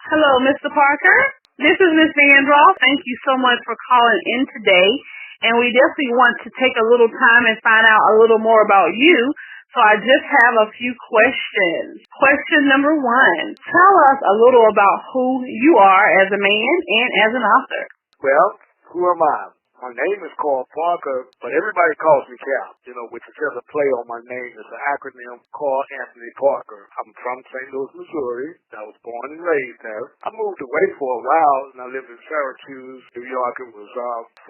Hello, Mr. Parker. This is Miss Vandross. Thank you so much for calling in today. And we definitely want to take a little time and find out a little more about you. So I just have a few questions. Question number one. Tell us a little about who you are as a man and as an author. Well, who am I? My name is called Parker, but everybody calls me Cap, which is just a play on my name. It's an acronym called Anthony Parker. I'm from St. Louis, Missouri. I was born and raised there. I moved away for a while, and I lived in Syracuse, New York. It was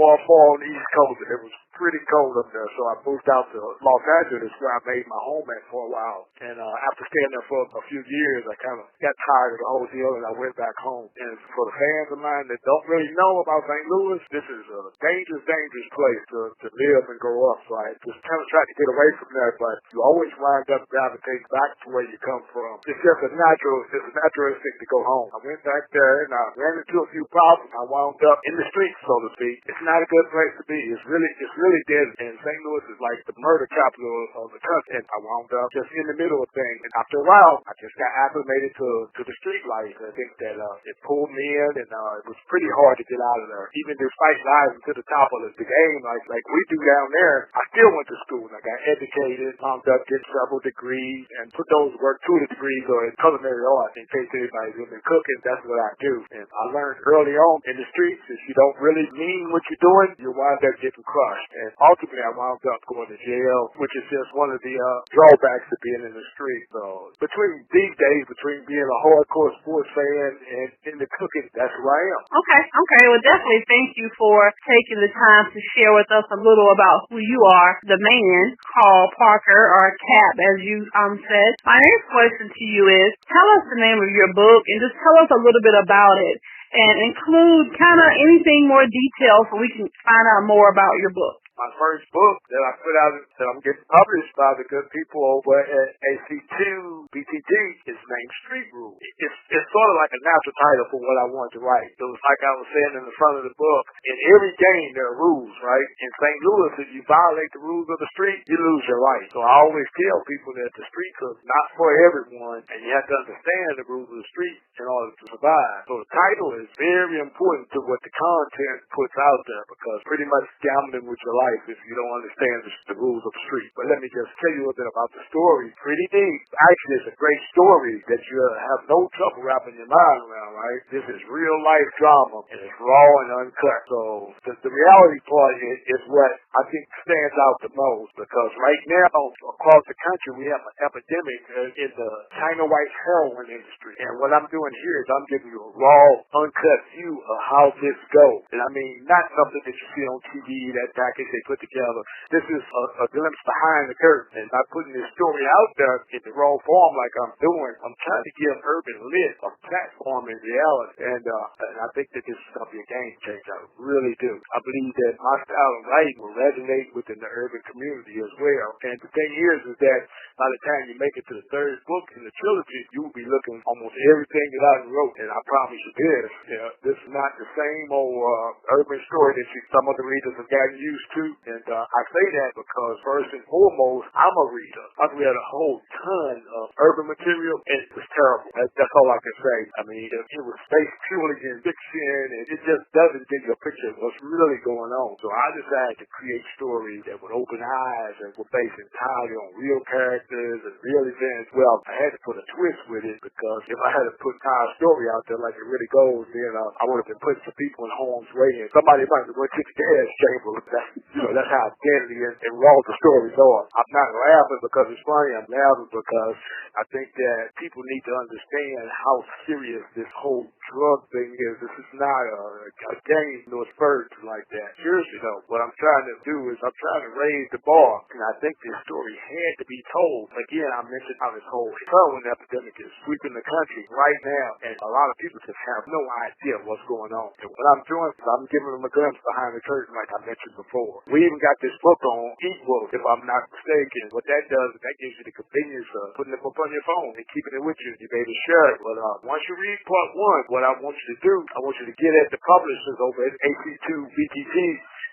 far on the East Coast, and it was pretty cold up there, so I moved out to Los Angeles, where I made my home at for a while. And after staying there for a few years, I kind of got tired of the whole deal, and I went back home. And for the fans of mine that don't really know about St. Louis, this is a dangerous place to live and grow up. So I just kind of tried to get away from there, but you always wind up gravitating back to where you come from. It's just a natural instinct to go home. I went back there and I ran into a few problems. I wound up in the streets, so to speak. It's not a good place to be. It's really dead. And St. Louis is like the murder capital of the country. And I wound up just in the middle of things. And after a while, I just got acclimated to the street life. I think that it pulled me in, and it was pretty hard to get out of there. Even despite rising to the top of the game like we do down there, I still went to school. I got educated, wound up getting several degrees, and put those work to the degrees or in culinary arts. In case anybody's into cooking, that's what I do. And I learned early on in the streets, if you don't really mean what you're doing, you wind up getting crushed. And ultimately, I wound up going to jail, which is just one of the drawbacks of being in the street. So between these days, between being a hardcore sports fan and in the cooking, that's who I am. Okay. Well, definitely thank you for taking the time to share with us a little about who you are, the man called Parker, or Cap, as you said. My next question to you is, tell us the name of your book and just tell us a little bit about it, and include kind of anything more detailed so we can find out more about your book. My first book that I put out that I'm getting published by the good people over at AC2 BTG is named Street Rules. It's sort of like a natural title for what I wanted to write. It was like I was saying in the front of the book, in every game there are rules, right? In St. Louis, if you violate the rules of the street, you lose your life. So I always tell people that the streets are not for everyone, and you have to understand the rules of the street in order to survive. So the title is very important to what the content puts out there, because pretty much gambling with your life if you don't understand the rules of the street. But let me just tell you a bit about the story. Pretty deep. Actually, it's a great story that you have no trouble wrapping your mind around, right? This is real life drama, and it's raw and uncut. So the reality part is what I think stands out the most, because right now, across the country, we have an epidemic in the China white heroin industry. And what I'm doing here is I'm giving you a raw, uncut view of how this goes. And I mean, not something that you see on TV, that package they put together. This is a glimpse behind the curtain. And by putting this story out there in the raw form like I'm doing, I'm trying to give Urban Lit a platform in reality. And I think that this is going to be a game changer. I really do. I believe that my style of writing will resonate within the urban community as well. And the thing is that by the time you make it to the third book in the trilogy, you will be looking almost everything that I wrote. And I promise you this. This is not the same old urban story that some of the readers have gotten used to. And I say that because first and foremost, I'm a reader. I've read a whole ton of urban material, and it was terrible. That's all I can say. I mean, it was based purely in fiction, and it just doesn't give you a picture of what's really going on. So I decided to create stories that would open eyes and were based entirely on real characters and real events. Well, I had to put a twist with it, because if I had to put my story out there like it really goes, then I would have been putting some people in harm's way, and somebody might have went to the gas chamber. That's how deadly and raw the stories are. I'm not laughing because it's funny. I'm laughing because I think that people need to understand how serious this whole drug thing is. This is not a game nor spurts like that. Seriously though, what I'm trying to do is I'm trying to raise the bar, and I think this story had to be told. Again, I mentioned how this whole heroin epidemic is sweeping the country right now, and a lot of people just have no idea what's going on. And what I'm doing is I'm giving them a glimpse behind the curtain, like I mentioned before. We even got this book on equal, if I'm not mistaken. What that does is that gives you the convenience of putting the book on your phone and keeping it with you. You may be share it. But once you read part one, what I want you to do, I want you to get at the publishers over at AC2 BTG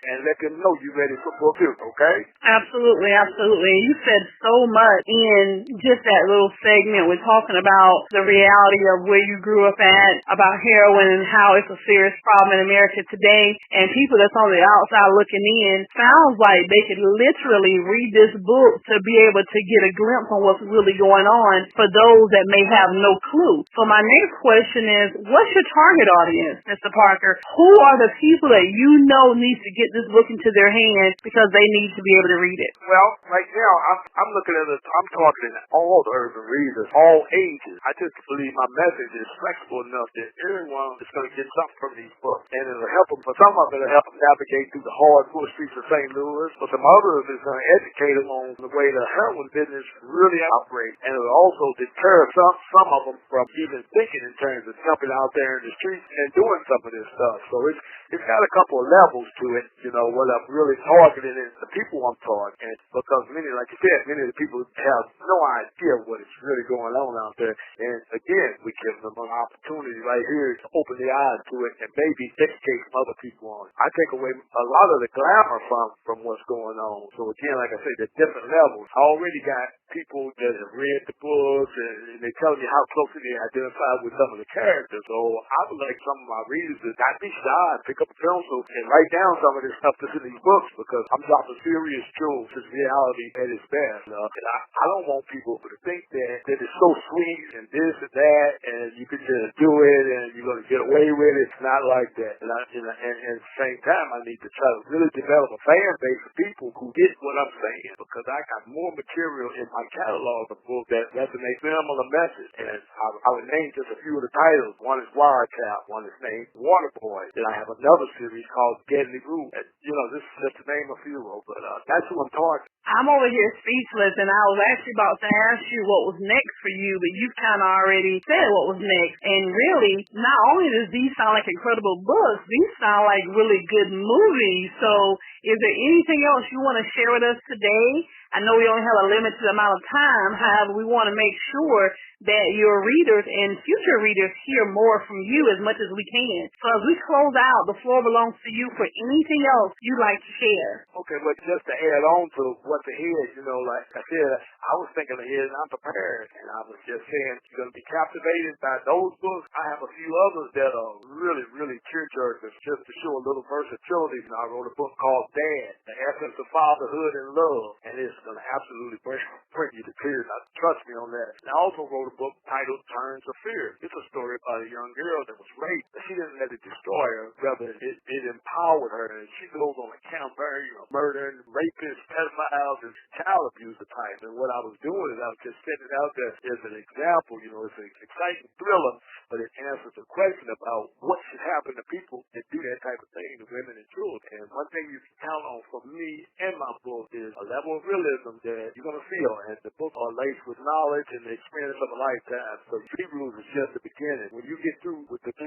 and let them know you're ready for book 2, okay? Absolutely, absolutely. You said so much in just that little segment. We're talking about the reality of where you grew up at, about heroin and how it's a serious problem in America today. And people that's on the outside looking in, sounds like they could literally read this book to be able to get a glimpse on what's really going on for those that may have no clue. So my next question is, what's your target audience, Mr. Parker? Who are the people that you know needs to get this book into their hands because they need to be able to read it? Well, right now, I'm looking at it, I'm targeting all the urban readers, all ages. I just believe my message is flexible enough that everyone is going to get something from these books. And it'll help them, for some of it, it'll help them navigate through the hardcore streets of St. Louis. For some others, it's going to educate them on the way the heroin business really operates. And it'll also deter some of them from even thinking in terms of jumping out there in the streets and doing some of this stuff. So it's got a couple of levels to it, you know, what I'm really targeting is the people I'm targeting. Because many, like you said, many of the people have no idea what is really going on out there. And again, we give them an opportunity right here to open their eyes to it and maybe educate some other people on it. I take away a lot of the glamour from what's going on. So again, like I said, there's different levels. I already got people that have read the books and they tell me how closely they identify with some of the characters. So I would like some of my readers to not be shy and pick up a pencil and write down some of this stuff that's in these books, because I'm dropping serious truths. It's reality at its best. And I don't want people to think that it's so sweet and this and that and you can just do it and you're going to get away with it. It's not like that. And at the same time, I need to try to really develop a fan base of people who get what I'm saying, because I got more material in my catalog of books that resonate similar message. And I would name just a few of the titles. One is Wiretap. One is named Waterboy. Then I have another series called Deadly Root. And, you know, this is just to name a few, but that's who I'm targeting. I'm over here speechless, and I was actually about to ask you what was next for you, but you kind of already said what was next. And really, not only does these sound like incredible books, these sound like really good movies. So is there anything else you want to share with us today? I know we only have a limited amount of time. However, we want to make sure that your readers and future readers hear more from you as much as we can. So as we close out, the floor belongs to you for anything else you'd like to share. Okay, but just to add on to what's ahead, you know, like I said, I was thinking ahead and I'm prepared. And I was just saying, you're going to be captivated by those books. I have a few others that are really, really tearjerkers just to show a little versatility. And I wrote a book called Dad, The Essence of Fatherhood and Love. And it's going to absolutely bring you to tears. Now, trust me on that. And I also wrote a book titled Turns of Fear. It's a story about a young girl that was raped, but she didn't let it destroy her. Rather, it empowered her, and she goes on a campaign, you know, murdering rapists, pedophiles, and child abuser type. And what I was doing is I was just setting it out there as an example. You know, it's an exciting thriller, but it answers the question about what should happen to people that do that type of thing to women and children. And one thing you can count on from me and my book is a level of realism that you're going to feel. And the book are laced with knowledge and the experience of a lifetime. So Street Rules is just the beginning. When you get through with the 3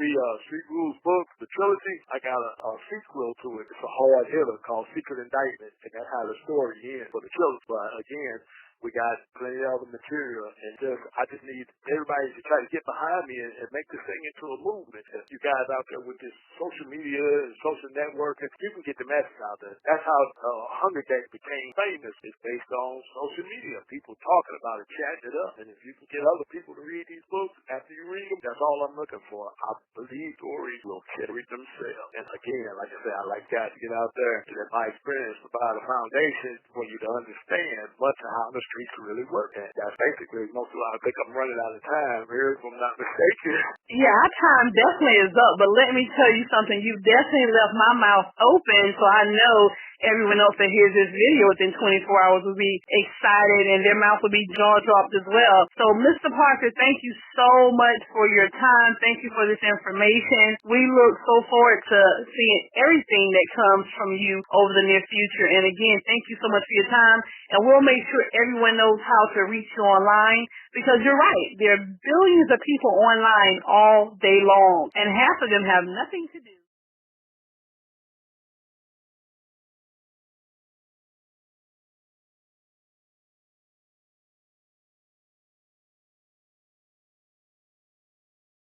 Street Rules books, the trilogy, I got a sequel to it. It's a hard hitter called Secret Indictment, and that's how the story ends for the trilogy. But again, we got plenty of other material, and I just need everybody to try to get behind me and make this thing into a movement. If you guys out there with this social media and social networking, you can get the message out there. That's how Hunger Games became famous. It's based on social media, people talking about it, chatting it up. And if you can get other people to read these books after you read them, that's all I'm looking for. I believe stories will carry themselves. And again, like I said, I like guys to get out there and let my experience provide a foundation for you to understand much of how the streets really work. And that's basically most of it. I think I'm running out of time here, if I'm not mistaken. Yeah, our time definitely is up, but let me tell you something. You definitely left my mouth open, so I know everyone else that hears this video within 24 hours will be excited and their mouth will be jaw-dropped as well. So, Mr. Parker, thank you so much for your time. Thank you for this information. We look so forward to seeing everything that comes from you over the near future. And again, thank you so much for your time. And we'll make sure everyone knows how to reach you online, because you're right. There are billions of people online all day long, and half of them have nothing to do.